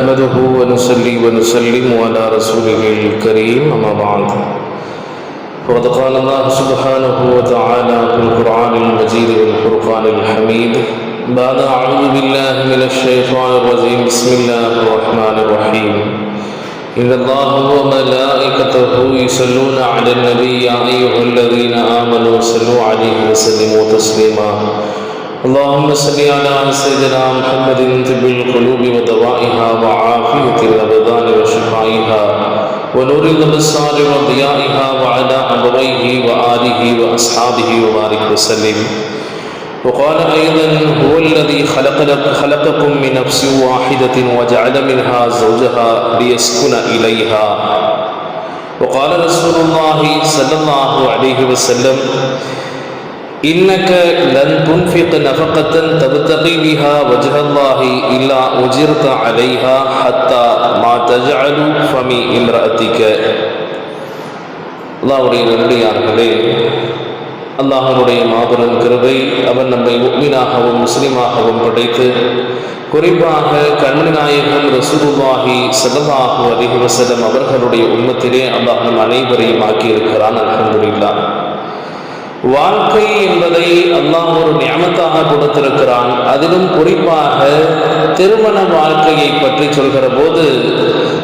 نحمده ونصلي ونسلم على رسوله الكريم أما بعد فقد قال الله سبحانه وتعالى في القرآن المجيد والفرقان الحميد بعد أعوذ بالله من الشيطان الرجيم بسم الله الرحمن الرحيم إن الله وملائكته يصلون على النبي يا أيها الذين آمنوا صلوا عليه وسلموا تسليما اللهم صل على سيدنا محمد طب القلوب ودوائها وعافية الأبدان وشفائها ونور الأبصار وضيائها وعلى أبويه وآله وأصحابه وبارك وسلم. وقال أيضا هو الذي خلقكم من نفس واحدة وجعل منها زوجها ليسكن إليها. وقال رسول الله صلى الله عليه وسلم إنك لن تنفق نفقة تبتغي بها وجه الله إلا أجرت عليها حتى ما تجعل فم امرأتك. அல்லாஹ்வுடைய நல்லடியார்களே, அல்லாஹ்வுடைய மாபெரும் கிருபை அவன் நம்மை முஃமினாகவும் முஸ்லிமாகவும் படைத்து குறிப்பாக கண்மணி நாயகம் ரசூலுல்லாஹி ஸல்லல்லாஹு அலைஹி வஸல்லம் அவர்களுடைய உம்மத்திலே அல்லாஹ் நம் அனைவரையும் ஆக்கியிருக்கிறான். அல்ஹம்துலில்லாஹ். வாழ்க்கை என்பதை அல்லாஹ் ஒரு நியமத்தாக கொடுத்திருக்கிறான். அதிலும் குறிப்பாக திருமண வாழ்க்கையை பற்றி சொல்கிற போது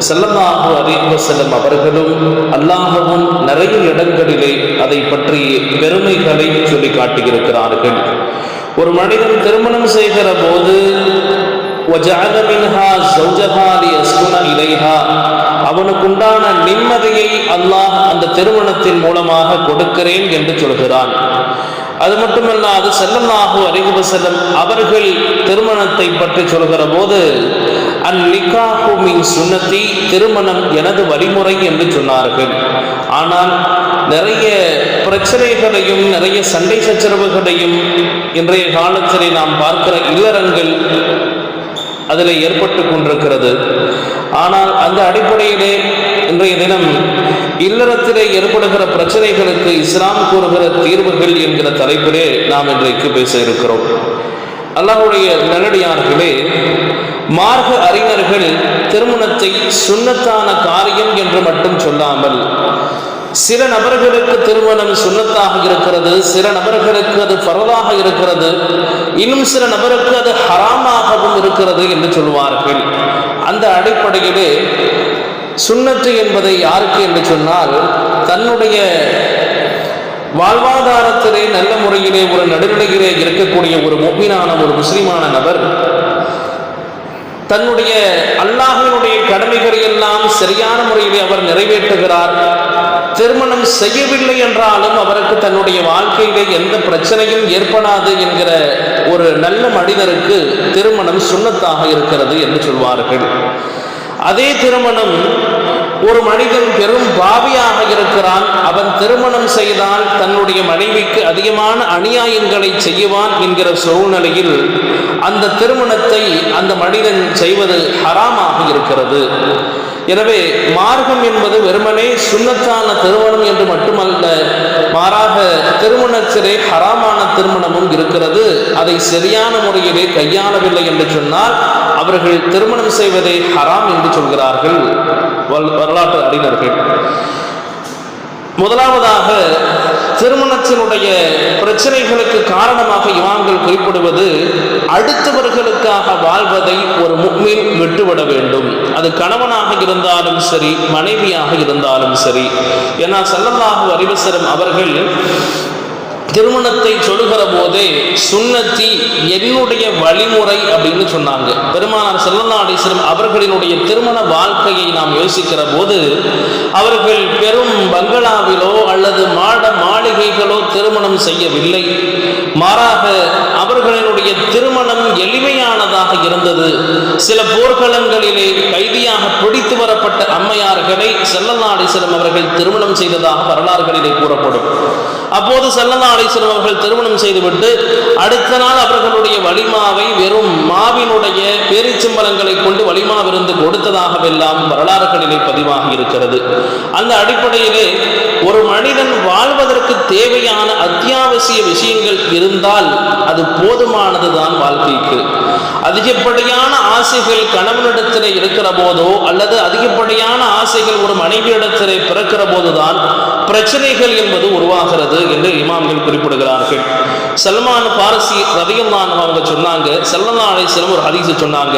ஸல்லல்லாஹு அலைஹி வஸல்லம் அவர்களும் அல்லாஹ்வும் நிறைய இடங்களிலே அதை பற்றி பெருமைகளை சொல்லி காட்டியிருக்கிறார்கள். ஒரு மனிதன் திருமணம் செய்கிற போது அவனுக்குண்டான நிம்மதியை அல்லாஹ் அந்த திருமணத்தின் மூலமாக கொடுக்கிறேன் என்று சொல்கிறான். அது மட்டுமல்லாது ஸல்லல்லாஹு அலைஹி வஸல்லம் அவர்கள் திருமணத்தை பற்றி சொல்கிற போது அந்நிகாஹு மின் சுன்னதி, திருமணம் எனது வழிமுறை என்று சொன்னார்கள். ஆனால் நிறைய பிரச்சனைகளையும் நிறைய சண்டை சச்சரவுகளையும் இன்றைய காலத்திலே நாம் பார்க்கிற இல்லறங்கள் அதில் ஏற்பட்டு கொண்டிருக்கிறது. ஆனால் அந்த அடிப்படையிலே இன்றைய தினம் இல்லறத்திலே ஏற்படுகிற பிரச்சனைகளுக்கு இஸ்லாம் கூறுகிற தீர்வுகள் என்கிற தலைப்பிலே நாம் இன்றைக்கு பேச இருக்கிறோம். அல்லாஹ்வுடைய நல்லடியார்களே, மார்க்க அறிஞர்கள் திருமணத்தை சுன்னத்தான காரியம் என்று மட்டும் சொல்லாமல் சில நபர்களுக்கு திருமணம் சுன்னத்தாக இருக்கிறது, சில நபர்களுக்கு அது ஃபர்தாக இருக்கிறது, இன்னும் சில நபருக்கு அது ஹராமாகவும் இருக்கிறது என்று சொல்வார்கள். அந்த அடிப்படையிலே சுன்னத்து என்பதை யாருக்கு என்று சொன்னால், தன்னுடைய வாழ்வாதாரத்திலே நல்ல முறையிலே ஒரு நடுநிலையிலே இருக்கக்கூடிய ஒரு முஃமினான ஒரு முஸ்லிமான நபர் தன்னுடைய அல்லாஹ்வினுடைய கடமைகளை எல்லாம் சரியான முறையிலே அவர் நிறைவேற்றுகிறார். திருமணம் செய்யவில்லை என்றாலும் அவருக்கு தன்னுடைய வாழ்க்கையிலே எந்த பிரச்சனையும் ஏற்படாது என்கிற ஒரு நல்ல மனிதருக்கு திருமணம் சுன்னத்தாக இருக்கிறது என்று சொல்வார்கள். அதே திருமணம் ஒரு மனிதன் பெரும் பாவியாக இருக்கிறான், அவன் திருமணம் செய்தால் தன்னுடைய மனைவிக்கு அதிகமான அநியாயங்களை செய்வான் என்கிற சூழ்நிலையில் அந்த திருமணத்தை அந்த மனிதன் செய்வது ஹராமாக இருக்கிறது. எனவே மார்க்கம் என்பது வெறுமனே சுன்னத்தான திருமணம் என்று மட்டுமல்ல, மாறாக திருமணத்திலே ஹராமான திருமணமும் இருக்கிறது. அதை சரியான முறையிலே கையாளவில்லை என்று சொன்னால் அவர்கள் திருமணம் செய்வதை ஹராம் என்று சொல்கிறார்கள் வரலாற்று அறிஞர்கள். முதலாவதாக திருமணத்தினுடைய பிரச்சனைகளுக்கு காரணமாக இமாம்கள் குறிப்பிடுவது, அடுத்தவர்களுக்காக வாழ்வதை ஒரு முஃமின் விட்டுவிட வேண்டும். அது கணவனாக இருந்தாலும் சரி, மனைவியாக இருந்தாலும் சரி. ஏன்னா ஸல்லல்லாஹு அலைஹி வஸல்லம் அவர்கள் திருமணத்தை சொல்லுகிற போதே சுன்னத்தி, என்னுடைய வழிமுறை அப்படின்னு சொன்னாங்க. பெருமானார் ஸல்லல்லாஹு அலைஹி வஸல்லம் அவர்களினுடைய திருமண வாழ்க்கையை நாம் யோசிக்கிற போது அவர்கள் பெரும் பங்களாவிலோ அல்லது மாளிகைகளோ திருமணம் செய்யவில்லை. மாறாக அவர்களினுடைய திருமணம் எளிமையானதாக இருந்தது. சில போர்க்களங்களிலே கைதியாக பிடித்து வரப்பட்ட அம்மையார்களை ஸல்லல்லாஹு அலைஹி வஸல்லம் அவர்கள் திருமணம் செய்ததாக வரலாறுகளிலே கூறப்படும். அப்போது ஸல்லல்லாஹு அலைஹி வஸல்லம் அவர்கள் திருமணம் செய்துவிட்டு அடுத்த நாள் அவர்களுடைய வலிமாவை வெறும் மாவினுடைய பேரிச்சம்பழங்களை கொண்டு வலிமா விருந்து கொடுத்ததாகவெல்லாம் வரலாறுகளிலே பதிவாகி இருக்கிறது. அந்த அடிப்படையிலே ஒரு மனிதன் வாழ்வதற்கு தேவையான அத்தியாவசிய விஷயங்கள் இருந்தால் அது போதுமானதுதான் வாழ்க்கைக்கு. அதிகப்படியான ஆசைகள் கணவனிடத்திலே இருக்கிற போதோ அல்லது அதிகப்படியான ஆசைகள் ஒரு மனைவியிடத்திலே பிறக்கிற போதுதான் பிரச்சனைகள் என்பது உருவாகிறது என்று இமாம்கள் குறிப்பிடுகிறார்கள். சல்மான் பாரசி ரலியல்லாஹு அன்ஹு அவங்க சொன்னாங்க, ஸல்லல்லாஹு அலைஹி வஸல்லம் ஒரு ஹதீஸ் சொன்னாங்க,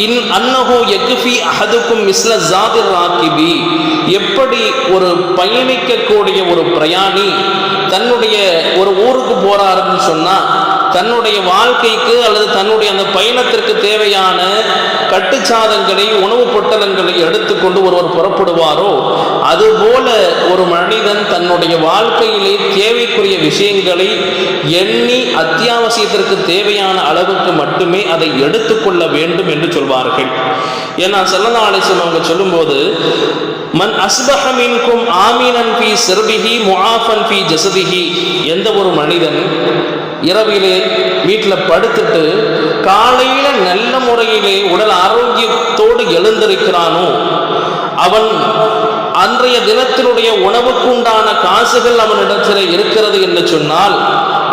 இன் அன்னஹு யக்ஃபி அஹதுக்கும் மிஸ்ல ஸாதிர் ராகிபி, எப்படி ஒரு பயணிக்கக்கூடிய ஒரு பிரயாணி தன்னுடைய ஒரு ஊருக்கு போறாருன்னு சொன்னா தன்னுடைய வாழ்க்கைக்கு அல்லது தன்னுடைய அந்த பயணத்திற்கு தேவையான கட்டுச்சாதங்களை உணவு பொட்டலங்களை எடுத்துக்கொண்டு ஒருவர் புறப்படுவாரோ அதுபோல ஒரு மனிதன் தன்னுடைய வாழ்க்கையிலே தேவைக்குரிய விஷயங்களை எண்ணி அத்தியாவசியத்திற்கு தேவையான அளவுக்கு மட்டுமே அதை எடுத்துக்கொள்ள வேண்டும் என்று சொல்வார்கள். ஏன்னா ஸல்லல்லாஹு அலைஹி வஸல்லம் அவங்க சொல்லும்போது, மன் அஸ்பஹ மின்கும் ஆமீனன் ஃபீ சிர்பிஹி முஆஃபன் ஃபீ ஜஸதிஹி, எந்த ஒரு மனிதன் இரவிலே வீட்டில் படுத்துட்டு காலையில நல்ல முறையிலே உடல் ஆரோக்கியத்தோடு எழுந்திருக்கிறானோ அவன் அன்றைய தினத்தினுடைய உணவுக்கு உண்டான காசுகள் அவனிடத்தில் இருக்கிறது என்று சொன்னால்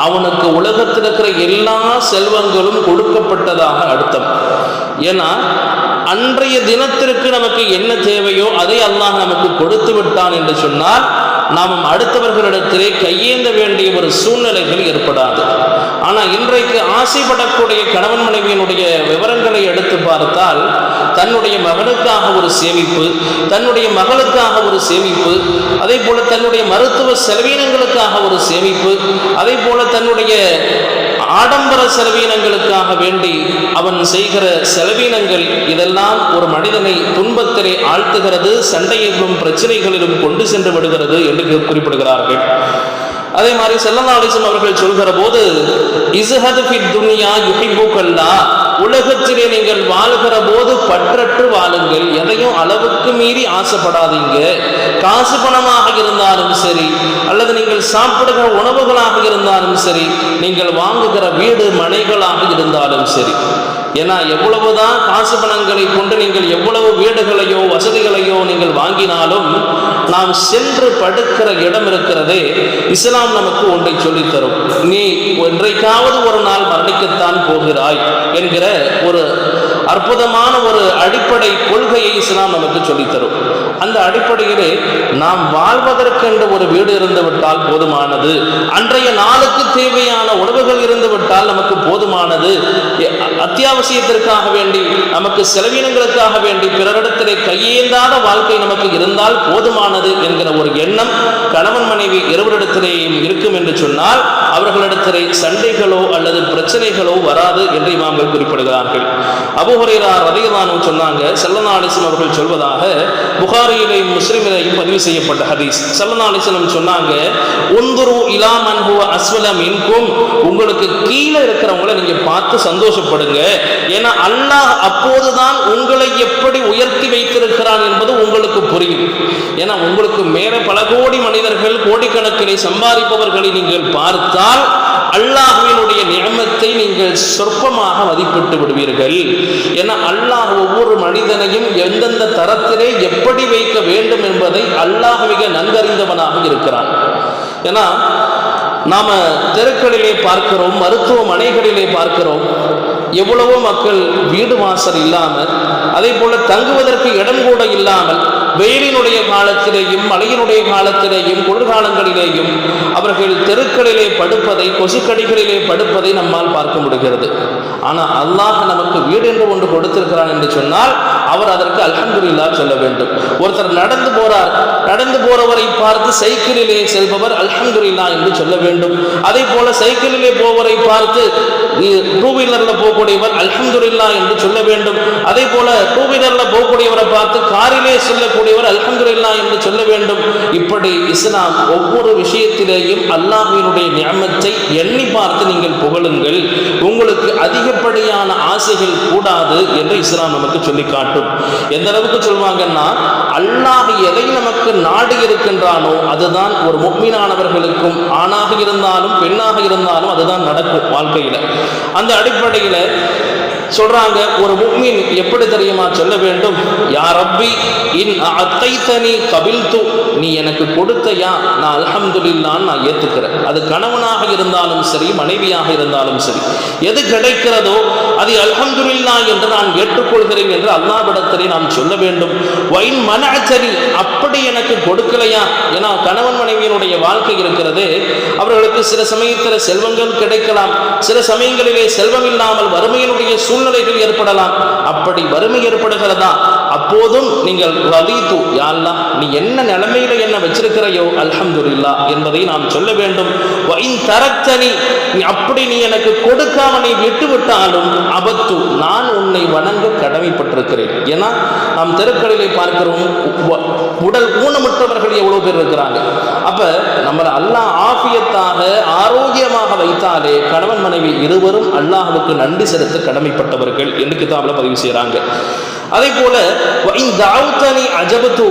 அவனுக்கு உலகத்தில் இருக்கிற எல்லா செல்வங்களும் கொடுக்கப்பட்டதாக அர்த்தம். ஏன்னா அன்றைய தினத்திற்கு நமக்கு என்ன தேவையோ அதை அல்லாஹ் நமக்கு கொடுத்து விட்டான் என்று சொன்னால் நாம் அடுத்தவர்களிடத்திலே கையேந்த வேண்டிய ஒரு சூழ்நிலைகள் ஏற்படாது. ஆனால் இன்றைக்கு ஆசைப்படக்கூடிய கணவன் மனைவியினுடைய விவரங்களை எடுத்து பார்த்தால் தன்னுடைய மகனுக்காக ஒரு சேமிப்பு, தன்னுடைய மகளுக்காக ஒரு சேமிப்பு, அதே போல தன்னுடைய மருத்துவ செலவீனங்களுக்காக ஒரு சேமிப்பு, அதே போல தன்னுடைய ஆடம்பர செலவீனங்களுக்காக வேண்டி அவன் செய்கிற செலவீனங்கள் இதெல்லாம் ஒரு மனிதனை துன்பத்திலே ஆழ்த்துகிறது, சண்டையிலும் பிரச்சனைகளிலும் கொண்டு சென்று விடுகிறது என்று குறிப்பிடுகிறார்கள். அதே மாதிரி ஸல்லல்லாஹு அலைஹி வஸல்லம் அவர்கள் சொல்கிற போது, இஸ்ஹது ஃபித் துன்யா யுஹிப்புக்கல்லாஹ், உலகத்திலே நீங்கள் வாழ்கிற போது பற்றற்று வாழுங்கள், எதையும் அளவுக்கு மீறி ஆசைப்படாதீங்க. காசு பணமாக இருந்தாலும் சரி, அல்லது நீங்கள் சாப்பிடுகிற உணவுகளாக இருந்தாலும் சரி, நீங்கள் வாங்குகிற வீடு மனைகளாக இருந்தாலும் சரி. ஏன்னா எவ்வளவுதான் காசு பணங்களை கொண்டு நீங்கள் எவ்வளவு வீடுகளையோ வசதிகளையோ நீங்கள் வாங்கினாலும் நாம் சென்று படுக்கிற இடம் இருக்கிறதே, இஸ்லாம் நமக்கு ஒன்றை சொல்லித்தரும். நீ ஒன்றைக்காவது ஒரு நாள் மரணிக்கத்தான் போகிறாய் என்கிற ஒரு அற்புதமான ஒரு அடிப்படை கொள்கையை இஸ்லாம் நமக்கு சொல்லித்தரும். அந்த அடிப்படையிலே நாம் வாழ்வதற்கென்று ஒரு வீடு இருந்து விட்டால் போதுமானது, அன்றைய நாளுக்கு தேவையான உணவுகள் இருந்து விட்டால் நமக்கு போதுமானது, அத்தியாவசியத்திற்காக வேண்டி நமக்கு செலவினங்களுக்காக வேண்டி பிறரிடத்திலே கையேந்தாத வாழ்க்கை நமக்கு இருந்தால் போதுமானது என்கிற ஒரு எண்ணம் கணவன் மனைவி இருவரிடத்திலேயும் இருக்கும் என்று சொன்னால் அவர்களிடத்திலே சண்டைகளோ அல்லது பிரச்சனைகளோ வராது என்று இமாம்கள் குறிப்பிடுகிறார்கள். அபூ ஹுரைரா ரலியல்லாஹு அன்ஹு சொன்னாங்க, ஸல்லல்லாஹு அலைஹி வஸல்லம் அவர்கள் சொல்வதாக புகாரியிலேயும் முஸ்லிமிலேயும் பதிவு செய்யப்பட்ட ஹதீஸ். ஸல்லல்லாஹு அலைஹி வஸல்லம் சொன்னாங்க, உன்துரு இலா மன் ஹுவ அஸ்வல மின்கும், உங்களுக்கு கீழே இருக்கிறவங்களை நீங்க பார்த்து சந்தோஷப்படுங்க. ஏன்னா அல்லாஹ் அப்போதுதான் உங்களை எப்படி உயர்த்தி வைத்திருக்கிறான் என்பது உங்களுக்கு புரியும். ஏன்னா உங்களுக்கு மேலே பல கோடி மனிதர்கள் கோடிக்கணக்கிலே சம்பாதிப்பவர்களை நீங்கள் பார்த்தால் அல்லாஹ்வினுடைய நியமத்தை நீங்கள் சொற்பமாக மதிப்பிட்டு விடுவீர்கள். ஏன்னா அல்லாஹ் ஒவ்வொரு மனிதனையும் எந்தெந்த தரத்திலே எப்படி வைக்க வேண்டும் என்பதை அல்லாஹ் மிக நன்கறிந்தவனாக இருக்கிறான். ஏன்னா நாம தெருக்களிலே பார்க்கிறோம், மருத்துவமனைகளிலே பார்க்கிறோம், எவ்வளவோ மக்கள் வீடு வாசல் இல்லாமல், அதே போல தங்குவதற்கு இடம் கூட இல்லாமல் வெயிலினுடைய காலத்திலேயும் மழையினுடைய காலத்திலேயும் குளிர்காலங்களிலேயும் அவர்கள் தெருக்களிலே படுப்பதை, கொசுக்கடிகளிலே படுப்பதை நம்மால் பார்க்க முடிகிறது. ஆனால் அல்லாஹ் நமக்கு வீடு என்று ஒன்று கொடுத்திருக்கிறான் என்று சொன்னால் அவர் அதற்கு அல்ஹம்துலில்லாஹ் சொல்ல வேண்டும். ஒருத்தர் நடந்து போறார், நடந்து போறவரை பார்த்து சைக்கிளிலே செல்பவர் அல்ஹம்துலில்லாஹ் என்று சொல்ல வேண்டும். அதே போல சைக்கிளிலே போவரை பார்த்து டூ வீலர்ல போகக்கூடியவர் அல்ஹம்துலில்லாஹ் என்று சொல்ல வேண்டும். அதே போல டூ வீலர்ல போகக்கூடியவரை பார்த்து காரிலே செல்லக்கூடியவர் அல்ஹம்துலில்லாஹ் என்று சொல்ல வேண்டும். இப்படி இஸ்லாம் ஒவ்வொரு விஷயத்திலேயும் அல்லாஹ்வினுடைய நியமத்தை எண்ணி பார்த்து நீங்கள் புகழுங்கள், உங்களுக்கு அதிகப்படியான ஆசைகள் கூடாது என்று இஸ்லாம் நமக்கு சொல்லி காட்டும். எந்த அளவுக்கு சொல்வாங்கன்னா, அல்லாஹ் எதை நமக்கு நாடி இருக்கின்றானோ அதுதான் ஒரு முஃமினானவர்களுக்கும் ஆணாக இருந்தாலும் பெண்ணாக இருந்தாலும் அதுதான் நடக்கும் வாழ்க்கையில. அந்த அடிப்படையில் சொல்றாங்க, ஒரு முஃமின் எப்படி தெரியுமா சொல்ல வேண்டும்? யா ரப்பி இன் அத்தைத்தனி கபில்து, நீ எனக்கு கொடுத்தையா நான் அல்ஹம்துலில்லாஹ் நான் ஏத்துக்கிறேன். அது கணவனாக இருந்தாலும் சரி, மனைவியாக இருந்தாலும் சரி, எது கிடைக்கிறதோ அது அல்ஹம்துலில்லாஹ் என்று நான் ஏற்றுக்கொள்கிறேன் என்று அல்லாஹ்விடத்திலே நாம் சொல்ல வேண்டும். வைன் மனஅத்தனி, அப்படி எனக்கு கொடுக்கலையா, ஏன்னா கணவன் மனைவியினுடைய வாழ்க்கை இருக்கிறது, அவர்களுக்கு சில சமயத்தில் செல்வங்கள் கிடைக்கலாம், சில சமயங்களிலே செல்வம் இல்லாமல் வறுமையினுடைய சூழ்நிலைகள் ஏற்படலாம். அப்படி வறுமை ஏற்படுகிறதா, அப்போதும் நீங்கள் ரதீது, யா அல்லாஹ் நீ என்ன நிலைமையில என்ன வச்சிருக்கிறையோ அல்ஹம்துலில்லாஹ் என்பதை நாம் சொல்ல வேண்டும். வைன் தரக்தனி, அப்படி நீ எனக்கு கொடுக்காம நீ விட்டு விட்டாலும் அபத்து, நான் உன்னை வணங்க கடமைப்பட்டிருக்கிறேன். ஏன்னா நாம் தெருக்களிலே பார்க்கிறோம், உடல் ஊனமுற்றவர்கள் எவ்வளவு பேர் இருக்கிறாங்க. அப்ப நம்மளை அல்லாஹ் ஆஃபியத்தாக ஆரோக்கியமாக வைத்தாலே கணவன் மனைவி இருவரும் அல்லாஹ்வுக்கு நன்றி செலுத்த கடமைப்பட்டவர்கள் என்று கிதாபில் பதிவு செய்யறாங்க. அதே போல அஜபத்து,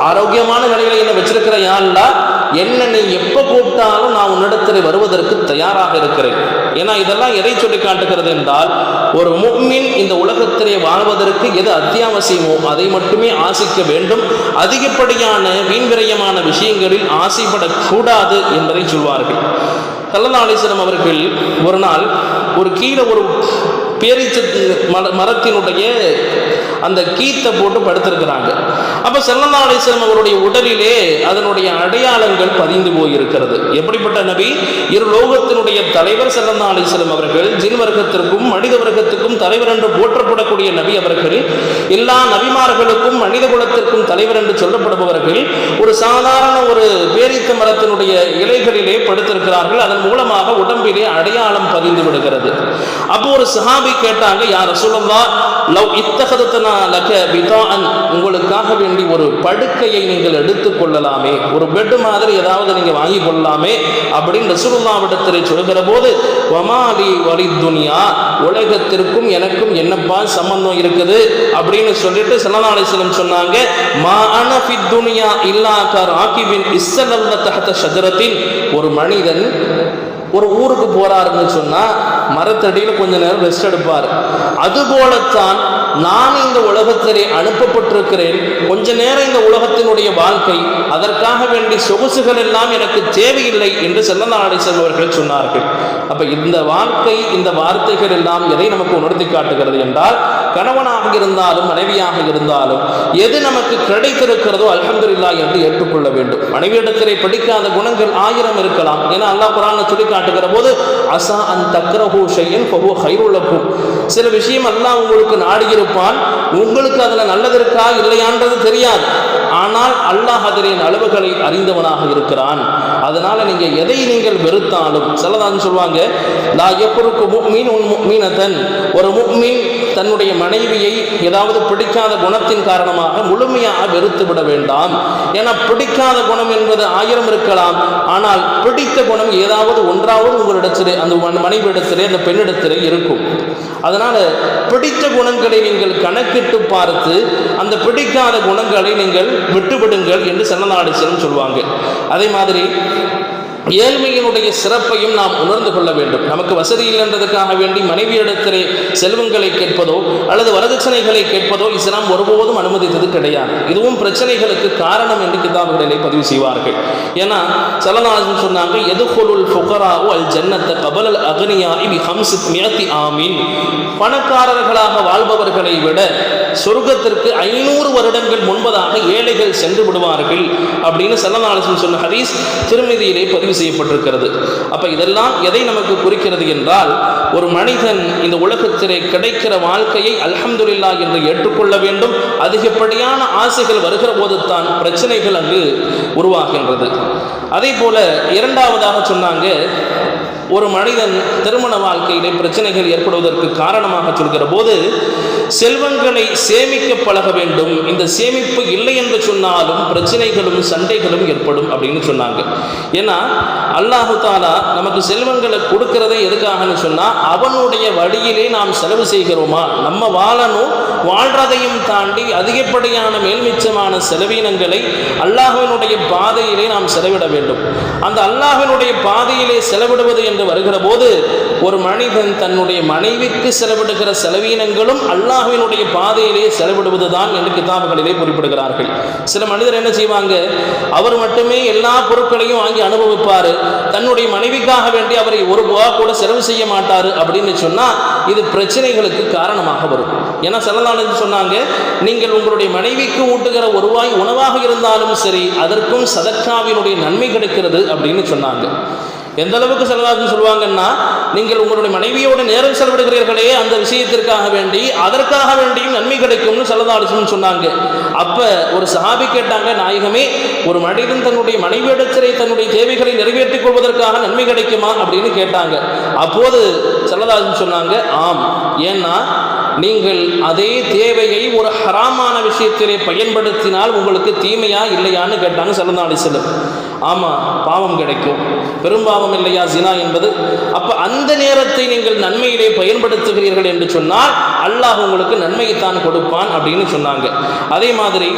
ஆரோக்கியமான நிலையில என்ன வச்சிருக்கிற யா அல்லாஹ், என்ன நீ எப்ப கூப்பிட்டாலும் நான் உன்னிடத்தில் வருவதற்கு தயாராக இருக்கிறேன். ஏன்னா இதெல்லாம் எதை சொல்லி காட்டுகிறது என்றால், ஒரு முஃமின் இந்த உலகத்திலே வாழ்வதற்கு எது அத்தியாவசியமோ அதை மட்டுமே ஆசிக்க வேண்டும். அதிகப்படியான வீண்விரயமான விஷயங்களில் ஆசைப்படக்கூடாது என்பதை சொல்வார்கள். ஸல்லல்லாஹு அலைஹி வஸல்லம் அவர்கள் ஒரு நாள் ஒரு கீழே ஒரு பேரீச்ச மரத்தினுடைய அந்த கீத்தை போட்டு படுத்திருக்கிறாங்க. அப்ப ஸல்லல்லாஹு அலைஹி வஸல்லம் அவருடைய உடலிலே அதனுடைய அடையாளங்கள் பதிந்து போயிருக்கிறது. எப்படிப்பட்ட நபி? இரு லோகத்தினுடைய தலைவர் ஸல்லல்லாஹு அலைஹி வஸல்லம் அவர்கள், ஜின் வர்க்கத்திற்கும் மனித வர்க்கத்துக்கும் தலைவர் என்று போற்றப்படக்கூடிய நபி அவர்கள், எல்லா நபிமார்களுக்கும் மனித குலத்திற்கும் தலைவர் என்று சொல்லப்படுபவர்கள், ஒரு சாதாரண ஒரு பேரீச்ச மரத்தினுடைய இலைகளிலே படுத்திருக்கிறார்கள். அதன் மூலமாக உடம்பிலே அடையாளம் பதிந்து விடுகிறது. அப்போ ஒரு சஹாபி கேட்டாங்க, யா ரசூலல்லாஹ் லவ் இத்தகதனா லக பிதான், உங்களுக்காக வேண்டி ஒரு படுக்கையை நீங்கள் எடுத்துக் கொள்ளலாமே, ஒரு பெட் மாதிரி ஏதாவது நீங்க வாங்கி கொள்ளலாமே அப்படின்னு ரசூலுல்லாஹ்விடத்திலே சொல்கிற போது, வமாலி வலித் துனியா, உலகத்திற்கும் எனக்கும் என்னப்பா சம்பந்தம் இருக்குது அப்படின்னு சொல்லிட்டு ஸல்லல்லாஹு அலைஹி வஸல்லம் சொன்னாங்க, மா அன ஃபித் துனியா இல்லா கராகிபின் இஸ்ஸலல்ல தஹத ஷஜரத்தின், ஒரு மனிதன் ஒரு ஊருக்கு போறாருன்னு சொன்னா மரத்தடியில் கொஞ்ச நேரம் ரெஸ்ட் எடுப்பார். அதுபோலத்தான் நான் இந்த உலகத்திலே அனுப்பப்பட்டிருக்கிறேன். கொஞ்ச நேரம் இந்த உலகத்தினுடைய வாழ்க்கை, அதற்காக வேண்டி சொகுசுகள் எல்லாம் எனக்கு தேவையில்லை என்று ஸல்லல்லாஹு அலைஹி வஸல்லம் அவர்கள் சொன்னார்கள். அப்ப இந்த வாழ்க்கை, இந்த வார்த்தைகள் எல்லாம் எதை நமக்கு உணர்த்தி காட்டுகிறது என்றால், கணவனாக இருந்தாலும் மனைவியாக இருந்தாலும் எது நமக்கு கிடைத்திருக்கிறதோ அல்ஹம்துலில்லாஹ் என்று ஏற்றுக்கொள்ள வேண்டும். மனைவியிடத்திலே பிடிக்காத குணங்கள் 1000 இருக்கலாம். ஏன்னா அல்லாஹ் குர்ஆனில் சொல்லி காட்டுகிற போது, அஸா அன் தக்ரஹு ஷைஅன் ஃபஹுவ கைருல் லக்கும், சில விஷயம் அல்லாஹ் உங்களுக்கு நாடியிருப்பான், உங்களுக்கு அதில் நல்லது இருக்கா இல்லையான்றது தெரியாது, ஆனால் அல்லாஹ் அதனின் அளவுகளை அறிந்தவனாக இருக்கிறான். அதனால நீங்க எதை நீங்கள் வெறுத்தாலும், சிலதான் சொல்லுவாங்க, லா யஃபருக்கு முஃமின் முஃமினதன், ஒரு முஃமின் தன்னுடைய மனைவியை ஏதாவது பிடிக்காத குணத்தின் காரணமாக முழுமையாக வெறுத்து விட வேண்டாம். ஏன்னா பிடிக்காத குணம் என்பது 1000 இருக்கலாம், ஆனால் பிடித்த குணம் ஏதாவது ஒன்றாவது உங்களிடத்திலே, அந்த மனைவியிடத்திலே, அந்த பெண்ணிடத்திலே இருக்கும். அதனால பிடித்த குணங்களை நீங்கள் கணக்கிட்டு பார்த்து அந்த பிடிக்காத குணங்களை நீங்கள் விட்டுவிடுங்கள் என்று ஸல்லல்லாஹு அலைஹி வஸல்லம் சொல்லுவாங்க. அதே மாதிரி ஏழ்மையினுடைய சிறப்பையும் நாம் உணர்ந்து கொள்ள வேண்டும். நமக்கு வசதி இல்லைன்றதுக்காக வேண்டி மனைவியிடத்திலே செல்வங்களை கேட்பதோ அல்லது வரதட்சணைகளை கேட்பதோ இஸ்லாம் ஒருபோதும் அனுமதித்தது கிடையாது. இதுவும் பிரச்சனைகளுக்கு காரணம் என்று கிதாபுகளிலே பதிவு செய்வார்கள். ஏன்னா ஸல்லல்லாஹு அலைஹி வஸல்லம் சொன்னாங்க, யதுகுலுல் ஃபுகராஉ அல் ஜன்னத கபலல் அக்னியாஇ பி 500 ஆமீன், பணக்காரர்களாக வாழ்பவர்களை விட சொர்க்கத்திற்கு 500 வருடங்கள் முன்பதாக ஏழைகள் சென்று விடுவார்கள் அப்படின்னு ஸல்லல்லாஹு அலைஹி வஸல்லம் சொன்ன ஹதீஸ் திர்மிதியிலே பதிவு செய்யப்பட்டிருக்கிறது. அப்ப இதெல்லாம் எதை நமக்கு குறிக்கிறது என்றால், ஒரு மனிதன் இந்த உலகத்திலே கிடைக்கிற வாழ்க்கையை அல்ஹம்துலில்லாஹ் என்று ஏற்றுக்கொள்ள வேண்டும். அதிகப்படியான ஆசைகள் வருகிற போது தான் பிரச்சனைகள் அங்கு உருவாகின்றது. அதே போல இரண்டாவதாக சொன்னாங்க, ஒரு மனிதன் திருமண வாழ்க்கையிலே பிரச்சனைகள் ஏற்படுவதற்கு காரணமாக சொல்கிற போது, செல்வங்களை சேமிக்க பழக வேண்டும். இந்த சேமிப்பு இல்லை என்று சொன்னாலும் பிரச்சனைகளும் சண்டைகளும் ஏற்படும் அப்படின்னு சொன்னாங்க. ஏன்னா அல்லாஹு தாலா நமக்கு செல்வங்களை கொடுக்கறதே எதுக்காகன்னு சொன்னால் அவனுடைய வழியிலே நாம் செலவு செய்கிறோமா, நம்ம வாழணும், வாழ்றதையும் தாண்டி அதிகப்படியான மேல்மிச்சமான செலவீனங்களை அல்லாஹ்வினுடைய பாதையிலே நாம் செலவிட வேண்டும். அந்த அல்லாஹ்வினுடைய பாதையிலே செலவிடுவது என்று வருகிற போது ஒரு மனிதன் தன்னுடைய மனைவிக்கு செலவிடுகிற செலவீனங்களும் அல்லாஹ்வினுடைய பாதையிலே செலவிடுவது தான் என்று கிதாபுகளிலே குறிப்பிடுகிறார்கள். சில மனிதர் என்ன செய்வாங்க, அவர் மட்டுமே எல்லா பொருட்களையும் வாங்கி அனுபவிப்பார், தன்னுடைய மனைவிக்காக வேண்டி அவரை ஒரு ரூபா கூட செலவு செய்ய மாட்டார் அப்படின்னு சொன்னால் இது பிரச்சனைகளுக்கு காரணமாக வரும். ஏன்னா ஸல்லல்லாஹு சொன்னாங்க, நீங்கள் உங்களுடைய மனைவிக்கு ஊட்டுகிற ஒரு ரூபாய் உணவாக இருந்தாலும் சரி அதற்கும் சதக்காவினுடைய நன்மை கிடைக்கிறது அப்படின்னு சொன்னாங்க. எந்த அளவுக்கு ஸல்லல்லாஹு சொல்லுவாங்கன்னா, நீங்கள் உங்களுடைய மனைவியோடு நேரம் செலவிடுகிறீர்களே அந்த விஷயத்திற்காக வேண்டி அதற்காக வேண்டியும் நன்மை கிடைக்கும்னு ஸல்லல்லாஹு சொன்னாங்க. அப்ப ஒரு சஹாபி கேட்டாங்க, நாயகமே, ஒரு மனிதன் தன்னுடைய மனைவியிடத்திலே தன்னுடைய தேவைகளை நிறைவேற்றிக் கொள்வதற்காக நன்மை கிடைக்குமா அப்படின்னு கேட்டாங்க. அப்போது ஸல்லல்லாஹு சொன்னாங்க, ஆம், ஏன்னா நீங்கள் அதே தேவையை ஒரு ஹராமான விஷயத்திலே பயன்படுத்தினால் உங்களுக்கு தீமையா இல்லையான்னு கேட்டாங்க ஸல்லல்லாஹு அலைஹி வஸல்லம். ஆமாம், பாவம் கிடைக்கும், பெரும்பாவம் இல்லையா ஜினா என்பது. அப்போ அந்த நேரத்தை நீங்கள் நன்மையிலே பயன்படுத்துகிறீர்கள் என்று சொன்னால் அல்லாஹ் உங்களுக்கு நன்மையைத்தான் கொடுப்பான் அப்படின்னு சொன்னாங்க. அதே மாதிரி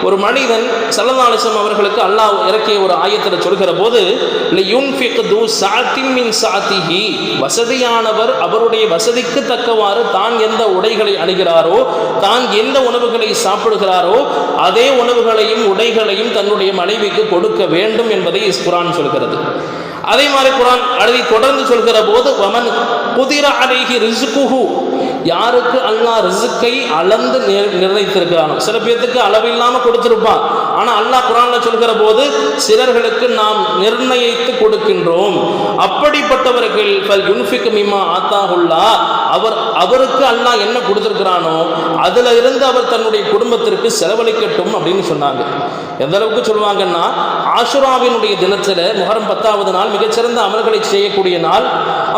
ஒரு மனிதன் ஸல்லல்லாஹு அலைஹி வஸல்லம் அவர்களுக்கு அல்லாஹ் இறக்கிய ஒரு ஆயத்தில் சொல்கிற போது, வசதியானவர் அவருடைய வசதிக்கு தக்கவாறு தான் எந்த உடைகளை அணிகிறாரோ, தான் எந்த உணவுகளை சாப்பிடுகிறாரோ அதே உணவுகளையும் உடைகளையும் தன்னுடைய மனைவிக்கு கொடுக்க வேண்டும் என்பதை குர்ஆன் சொல்கிறது. அதே மாதிரி குர்ஆன் அதை தொடர்ந்து சொல்கிற போது, வமன் குதிர அலைஹி ரிஸ்குஹு, யாருக்கு அல்லாஹ் ரிஸ்கை அளந்து நிர்ணயித்திருக்கிறானோ, சில பேருக்கு அளவில்லாமல் கொடுத்திருப்பான், ஆனால் அல்லாஹ் குர்ஆன்ல சொல்கிற போது சிலர்களுக்கு நாம் நிர்ணயித்து கொடுக்கின்றோம், அப்படிப்பட்டவர்கள் ஃபல் யுன்ஃபிக் மிம்மா ஆத்தாஹுல்லாஹ், அவருக்கு அல்லாஹ் என்ன கொடுத்திருக்கிறானோ அதுல இருந்து அவர் தன்னுடைய குடும்பத்திற்கு செலவழிக்கட்டும் அப்படின்னு சொன்னாங்க. எந்த அளவுக்கு சொல்லுவாங்கன்னா, ஆஷுராவினுடைய தினத்தில் முஹர்ரம் 10வது நாள் மிகச்சிறந்த அமல்களை செய்யக்கூடிய நாள்.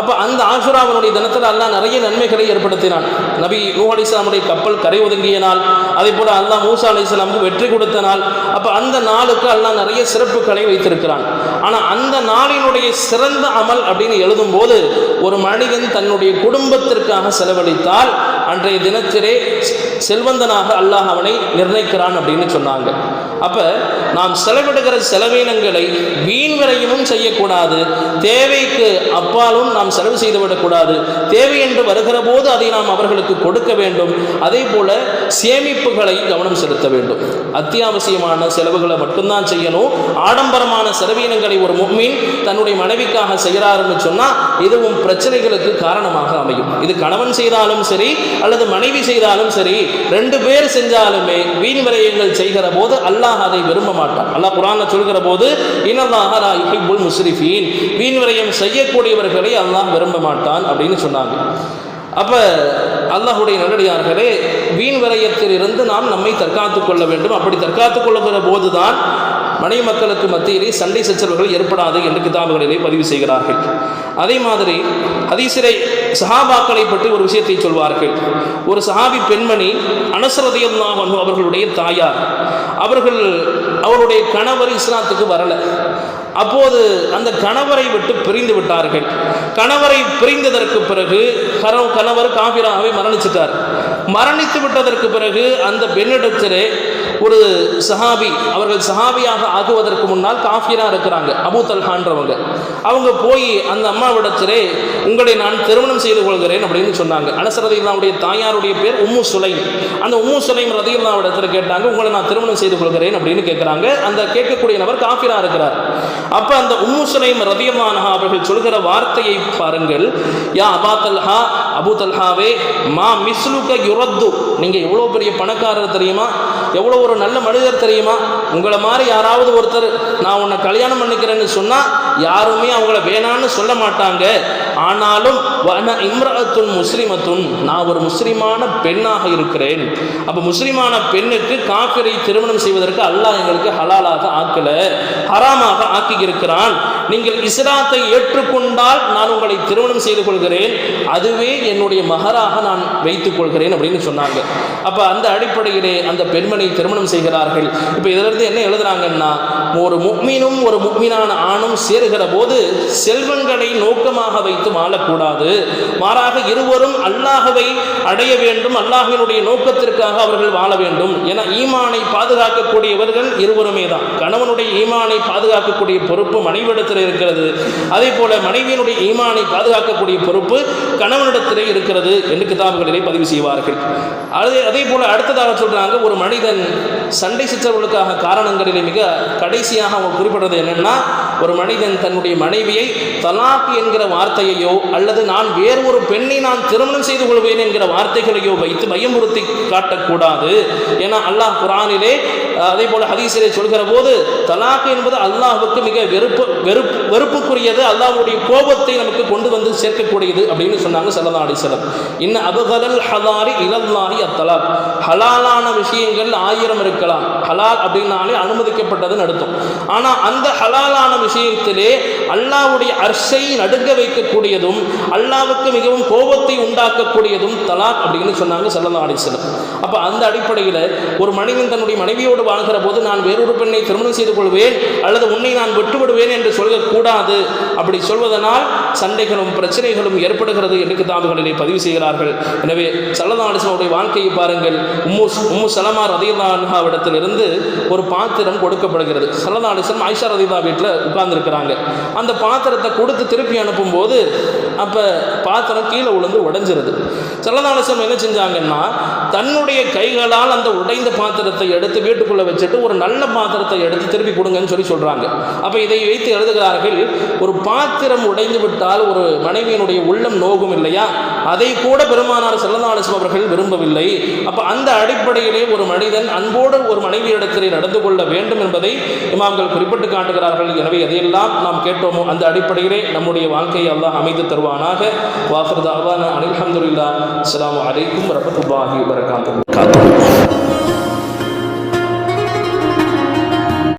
அப்போ அந்த ஆஷுராவினுடைய தினத்தில் அல்லாஹ் நிறைய நன்மைகளை ஏற்படுத்தினான். நபி நூஹ் அலைஹிஸ்ஸலாமுடைய கப்பல் கரை ஒதுங்கிய நாள், அதே போல அல்லாஹ் மூசா அலைஹிஸ்ஸலாமுக்கு வெற்றி கொடுத்த நாள். அப்போ அந்த நாளுக்கு அல்லாஹ் நிறைய சிறப்புகளை வைத்திருக்கிறான். ஆனால் அந்த நாளினுடைய சிறந்த அமல் அப்படின்னு எழுதும் போது ஒரு மனிதன் தன்னுடைய குடும்பத்திற்காக செலவழித்தால் அன்றைய தினத்திலே செல்வந்தனாக அல்லாஹ் அவனை நிர்ணயிக்கிறான் அப்படின்னு சொன்னாங்க. அப்போ நாம் செலவிடுகிற செலவீனங்களை வீண் விரயமும் செய்யக்கூடாது, தேவைக்கு அப்பாலும் நாம் செலவு செய்துவிடக்கூடாது. தேவை என்று வருகிற போது அதை நாம் அவர்களுக்கு கொடுக்க வேண்டும். அதே போல சேமிப்புகளை கவனம் செலுத்த வேண்டும். அத்தியாவசியமான செலவுகளை மட்டும்தான் செய்யணும். ஆடம்பரமான செலவீனங்களை ஒரு முஃமின் தன்னுடைய மனைவிக்காக செய்கிறாருன்னு சொன்னால் இதுவும் பிரச்சனைகளுக்கு காரணமாக அமையும். இது கணவன் செய்தாலும் சரி அல்லது மனைவி செய்தாலும் சரி, ரெண்டு பேர் செஞ்சாலுமே வீண் விரயங்கள் செய்கிற போது அல்லாஹ் அதை விரும்ப மாட்டான். அல்லாஹ் குர்ஆன்ல சொல்கிற போது, இன்னல்லாஹ லா யுஹிப்புல் முஸ்ரிஃபீன், வீண் விரயம் செய்யக்கூடியவர்களை அல்லாஹ் விரும்ப மாட்டான் அப்படின்னு சொன்னாங்க. அப்போ அல்லாஹுடைய நல்லடியார்களே, வீண் விரயத்தில் இருந்து நாம் நம்மை தற்காத்துக் கொள்ள வேண்டும். அப்படி தற்காத்துக் கொள்ளுகிற போதுதான் மனைவி மக்களுக்கு மத்தியிலே சண்டை சச்சரவுகள் ஏற்படாது என்று கிதாபுகளிலே பதிவு செய்கிறார்கள். அதே மாதிரி ஹதீஸிலே சஹாபாக்களை பற்றி ஒரு விஷயத்தை சொல்வார்கள். ஒரு சஹாபி பெண்மணி அனஸ் ரலியல்லாஹு அன்ஹு அவர்களுடைய தாயார், அவருடைய கணவர் இஸ்லாத்துக்கு வரல. அப்போது அந்த கணவரை விட்டு பிரிந்து விட்டார்கள். கணவரை பிரிந்ததற்கு பிறகு கணவர் காஃபிராகவே மரணிச்சிட்டார். மரணித்து விட்டதற்கு பிறகு அந்த பெண்ணிடத்திலே ஒரு சஹாபி, அவர்கள் சஹாபியாக ஆகுவதற்கு முன்னால் காஃபிரா இருக்கிறாங்க, அபூ தல்ஹான்றவங்க. அவங்க போய் அந்த அம்மாவிடத்திலே, உங்களை நான் திருமணம் செய்து கொள்கிறேன் அப்படின்னு சொன்னாங்க. அனஸ் ரலியல்லாஹுடைய தாயாருடைய பேர் உம்மு சுலைம். அந்த உம்மு சுலைம் ரலியல்லாஹு இடத்துல கேட்டாங்க, உங்களை நான் திருமணம் செய்து கொள்கிறேன் அப்படின்னு கேட்குறாங்க. அந்த கேட்கக்கூடிய நபர் காஃபிரா இருக்கிறார். அப்போ அந்த உம்மு சுலைம் ரலியல்லாஹு அன்ஹா அவர்கள் சொல்கிற வார்த்தையை பாருங்கள். யா அபா தல்ஹா, அபூ தல்ஹாவே, மா மிஸ்லுக யுரத்து, நீங்கள் எவ்வளோ பெரிய பணக்காரர் தெரியுமா, எவ்வளோ ஒரு நல்ல மனிதர் தெரியுமா, உங்களை மாதிரி யாராவது ஒருத்தர் நான் உன்னை கல்யாணம் பண்ணிக்கிறேன்னு சொன்னால் யாருமே அவங்கள வேணான்னு சொல்ல மாட்டாங்க. ஆனாலும் இம்ரஅத்துன் முஸ்லிமத்துன், நான் ஒரு முஸ்லிமான பெண்ணாக இருக்கிறேன். அப்போ முஸ்லிமான பெண்ணுக்கு காஃபிரை திருமணம் செய்வதற்கு அல்லாஹ் எங்களுக்கு ஹலாலாக ஆக்கல, ஹராமாக ஆக்கி இருக்கிறான். நீங்கள் இஸ்லாத்தை ஏற்றுக்கொண்டால் நான் உங்களை திருமணம் செய்து கொள்கிறேன், அதுவே என்னுடைய மகராக நான் வைத்துக் கொள்கிறேன் அப்படின்னு சொன்னாங்க. அப்போ அந்த அடிப்படையிலே அந்த பெண்மணி திருமணம் செய்கிறார்கள். இப்போ இதிலிருந்து என்ன எழுதுறாங்கன்னா, ஒரு முஃமினும் ஒரு முஃமினான ஆணும் சேருகிற போது செல்வங்களை நோக்கமாக வைத்து வாழக்கூடாது. மாறாக இருவரும் அல்லாஹ்வை அடைய வேண்டும், அல்லாஹ்வினுடைய நோக்கத்திற்காக அவர்கள் வாழ வேண்டும். என ஈமானை பாதுகாக்கக்கூடியவர்கள் இருவருமே தான். கணவனுடைய ஈமானை பாதுகாக்கக்கூடிய பொறுப்பு மனைவியிடத்தில் இருக்கிறது, அதே போல மனைவியினுடைய ஈமானை பாதுகாக்கக்கூடிய பொறுப்பு கணவனிடத்திலே இருக்கிறது என்று கிதாபுகளிலே பதிவு செய்வார்கள். அதே போல அடுத்ததாக சொல்றாங்க, ஒரு மனிதன் சண்டை சிற்றவர்களுக்காக காரணங்களிலே மிக கடைசியாக அவங்க குறிப்பிடுறது என்னன்னா, ஒரு மனிதன் தன்னுடைய மனைவியை தலாக் என்கிற வார்த்தையையோ அல்லது நான் வேறு ஒரு பெண்ணை நான் திருமணம் செய்து கொள்வேன் என்கிற வார்த்தைகளையோ வைத்து பயமுறுத்தி காட்டக்கூடாது. ஏன்னா அல்லாஹ் குர்ஆனிலே அதே போல ஹதீஸிலே சொல்கிற போது தலாக் என்பது அல்லாஹ்வுக்கு மிக வெறுப்புக்குரியது, அல்லாஹ்வுடைய கோபத்தை நமக்கு கொண்டு வந்து சேர்க்கக்கூடியது அப்படின்னு சொன்னாங்க ஸல்லல்லாஹு அலைஹி வஸல்லம். இன்ன அபகலல் ஹலாரி இலல்லாஹி அத்தலாக், ஹலாலான விஷயங்கள் 1000 இருக்கலாம். ஹலால் அப்படின்னாலே அனுமதிக்கப்பட்டதுன்னு அர்த்தம். ஆனால் அந்த ஹலாலான விஷயத்திலே அல்லாஹ்வுடைய அர்ஷை நடுங்க வைக்கக்கூடியதும் அல்லாஹ்வுக்கு மிகவும் கோபத்தை உண்டாக்கக்கூடியதும் தலாக் அப்படின்னு சொன்னாங்க ஸல்லல்லாஹு அலைஹி வஸல்லம். அப்போ அந்த அடிப்படையில் ஒரு மனிதன் தன்னுடைய மனைவியோடு வாழ்கிற போது நான் வேறொரு பெண்ணை திருமணம் செய்து கொள்வேன் அல்லது உன்னை நான் விட்டுவிடுவேன் என்று சொல்லக்கூடாது. அப்படி சொல்வதனால் சண்டைகளும் பிரச்சனைகளும் ஏற்படுகிறது என்று கிதாபுகளிலே பதிவு செய்கிறார்கள். எனவே ஸல்லல்லாஹு அலைஹி வஸல்லம் வாழ்க்கையை பாருங்கள். உம்மு சலமா ரலியல்லாஹு அன்ஹாவிடத்தில் இருந்து ஒரு பாத்திரம் கொடுக்கப்படுகிறது. ஸல்லல்லாஹு அலைஹி வஸல்லம் ஆயிஷா ரலியல்லாஹு வீட்டில் உட்கார்ந்துருக்கிறாங்க. அந்த பாத்திரத்தை கொடுத்து திருப்பி அனுப்பும்போது அப்போ பாத்திரம் கீழே விழுந்து உடைஞ்சிருது. ஸல்லல்லாஹு அலைஹி வஸல்லம் என்ன செஞ்சாங்கன்னா, தன்னுடைய கைகளால் அந்த உடைந்த பாத்திரத்தை எடுத்து வீட்டுக்குள்ளே வச்சுட்டு ஒரு நல்ல பாத்திரத்தை எடுத்து திருப்பி கொடுங்கன்னு சொல்கிறாங்க. அப்போ இதை வைத்து எழுதுகிறார்கள், ஒரு பாத்திரம் உடைந்து விட்டால் ஒரு மனைவியினுடைய உள்ளம் நோகும் இல்லையா, அதை கூட பெருமானார் ஸல்லல்லாஹு அலைஹி வஸல்லம் அவர்கள் விரும்பவில்லை. அப்போ அந்த அடிப்படையிலே ஒரு மனிதன் அன்போடு ஒரு மனைவியிடத்திலே நடந்து கொள்ள வேண்டும் என்பதை இமாம்கள் குறிப்பிட்டு காட்டுகிறார்கள். எனவே எதையெல்லாம் நாம் கேட்டோமோ அந்த அடிப்படையிலே நம்முடைய வாழ்க்கையை அல்லாஹ் அமைத்து தருவானாக. வாஃபிர் தஅவானா அல்ஹம்துலில்லாஹ். அஸ்ஸலாமு அலைக்கும் வரஹ்மத்துல்லாஹி வபரகாத்துஹு.